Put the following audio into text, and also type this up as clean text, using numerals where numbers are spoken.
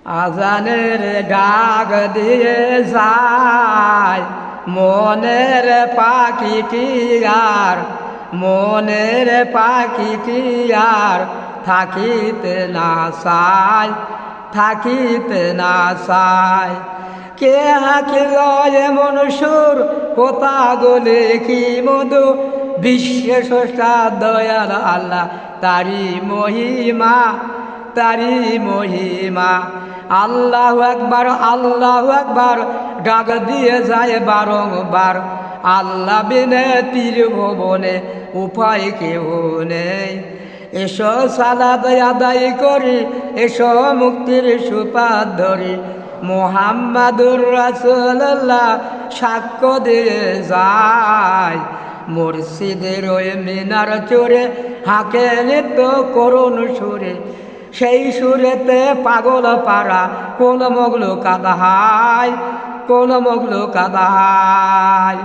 আজানের ডাক দিয়ে যায় মনের পাখিটি আর মনের পাখিটি আর থাকিতে না চায় থাকিতে না চায়। কে হাকিল এমন সুর কোথা গলে কি মধু বিশ্বে স্রষ্টা দয়াল আল্লাহ তারি মহিমা তারি মহিমা। আল্লাহু আকবার ডাক দিয়ে যায় বারংবার। আল্লাহ বিনে ত্রিভুবনে উপায় কেউ নেই। এসো সালাত আদায় করি, এসো মুক্তির সুপাত ধরি। মুহাম্মাদুর রাসূলুল্লাহ সাক্ষ্য দিয়ে যায়। মুর্শিদের ওই মিনার চড়ে হাঁকে নিত্য করুণ সুরে। সেই সুরেতে পাগল পাড়া কোন মগলু কাদাহায়, কোন মগলু কাদাহায়।